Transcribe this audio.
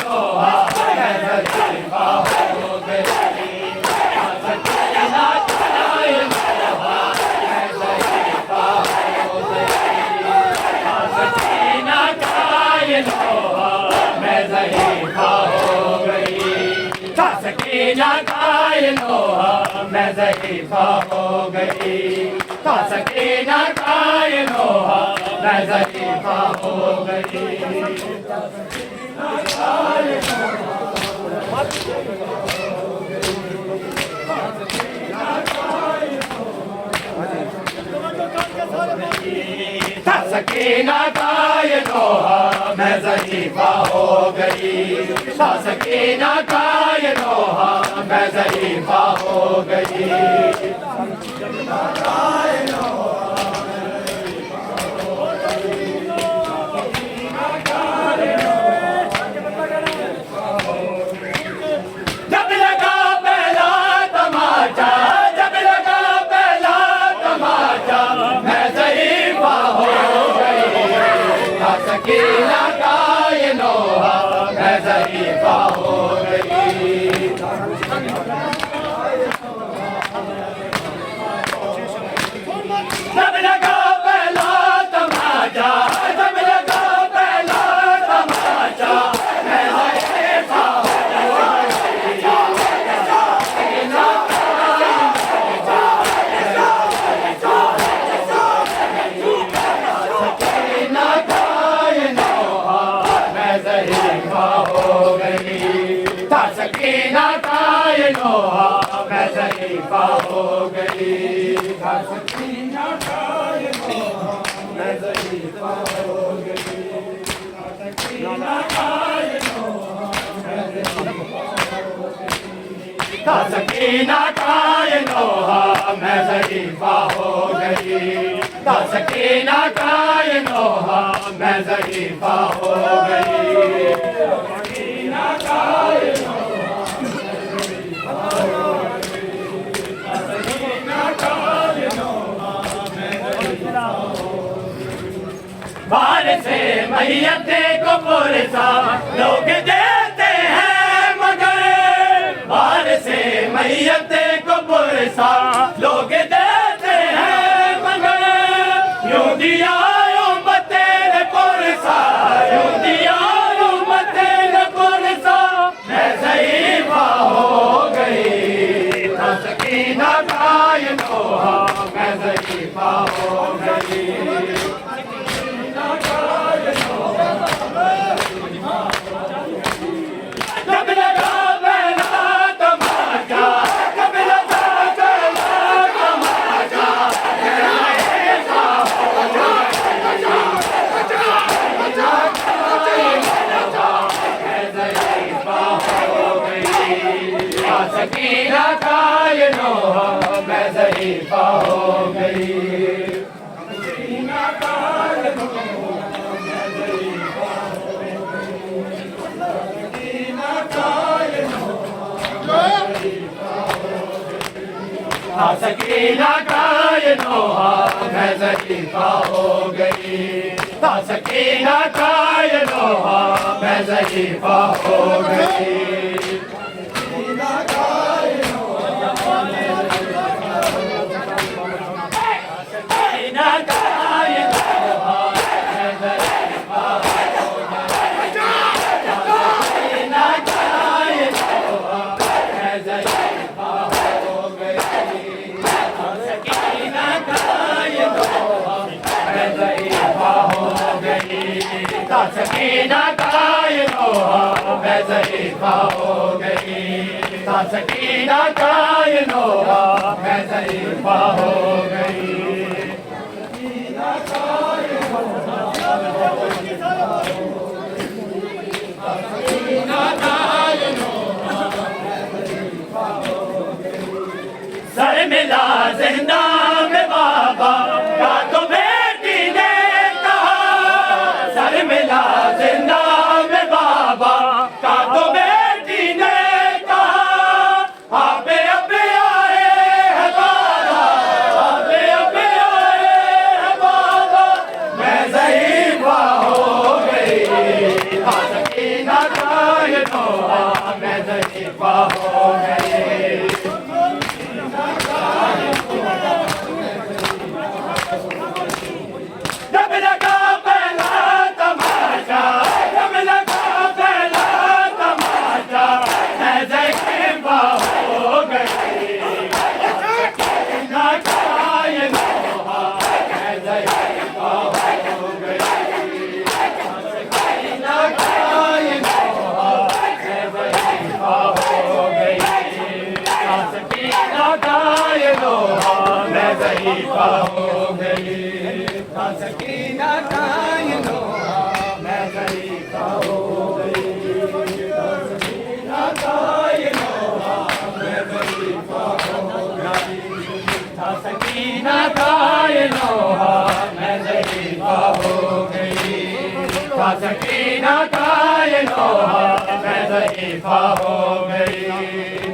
नोहा मैं ज़रीफ़ा हो गई। सकीना काए नोहा मैं ज़रीफ़ा हो गई। सकीना काए नोहा मैं ज़रीफ़ा हो गई। सकीना काए नोहा मैं ज़रीफ़ा हो गई। सकीना काए नोहा मैं ज़रीफ़ा हो गई। सकीना काए नोहा मैं ज़रीफ़ा हो गई। सकीना काए नोहा मैं ज़रीफ़ा हो गई। जब लगा पहला तमाचा, जब लगा पहला तमाचा मैं ज़रीफ़ा हो गई। सकीना काए नोहा मैं ज़रीफ़ा हो गई। जब लगा पहला तमाचा, जब लगा पहला तमाचा मैं ज़रीफ़ा हो गई। सकीना काए नोहा मैं ज़रीफ़ा हो गई। सकीना काए नोहा मैं ज़रीफ़ा हो गई। सकीना काए नोहा मैं ज़रीफ़ा हो गई। सकीना काए नोहा मैं ज़रीफ़ा हो गई। सकीना काए नोहा मैं ज़रीफ़ा हो गई। सकीना काए नोहा मैं ज़रीफ़ा हो गई। सकीना काए बाहर से मैयते को पुरसा लोग देते हैं मगर, बाहर से मैयते को पुरसा लोग देते हैं मगर, यूं दिया उम्मते ने पुरसा, यूं दिया उम्मते ने पुरसा मैं ज़रीफ़ा हो गई। सकीना काए नोहा मैं ज़रीफ़ा हो गई। जब लगा पहला तमाचा, जब लगा पहला तमाचा मैं ज़रीफ़ा हो गई। मैं ज़रीफ़ा हो गई। सकीना काए नोहा मैं ज़रीफ़ा हो गई। सकीना काए नोहा मैं ज़रीफ़ा हो गई। सकीना काए नोहा मैं ज़रीफ़ा हो गई। सकीना काए नोहा मैं ज़रीफ़ा हो गई। सकीना काए नोहा मैं ज़रीफ़ा हो गई। सकीना काए नोहा मैं ज़रीफ़ा हो गई। सकीना काए नोहा मैं ज़रीफ़ा हो गई। सकीना काए नोहा मैं ज़रीफ़ा हो गई। सकीना काए नोहा मैं ज़रीफ़ा हो गई। सकीना काए नोहा मैं ज़रीफ़ा हो गई। सर मिला जिंदा में बाबा का तो बेटी ने कहा, सर मिला जिंदा में बाबा का तो बेटी ने कहा, आपे अब आए हैं बाबा, आपे अब ये नोहा मैं ज़रीफ़ा हो गई। जब लगा पहला तमाशा, जब लगा पहला तमाशा, मैं ज़रीफ़ा हो गई। सकीना का ये नोहा मैं ज़रीफ़ा हो गई। सकीना का ये नोहा मैं ज़रीफ़ा हो गई। सकीना का ये नोहा मैं ज़रीफ़ा हो गई। सकीना का ये नोहा मैं ज़रीफ़ा हो गई। सकीना का ये नोहा मैं ज़रीफ़ा हो गई। सकीना का ये नोहा मैं ज़रीफ़ा हो गई। सकीना का ये नोहा मैं ज़रीफ़ा हो गई।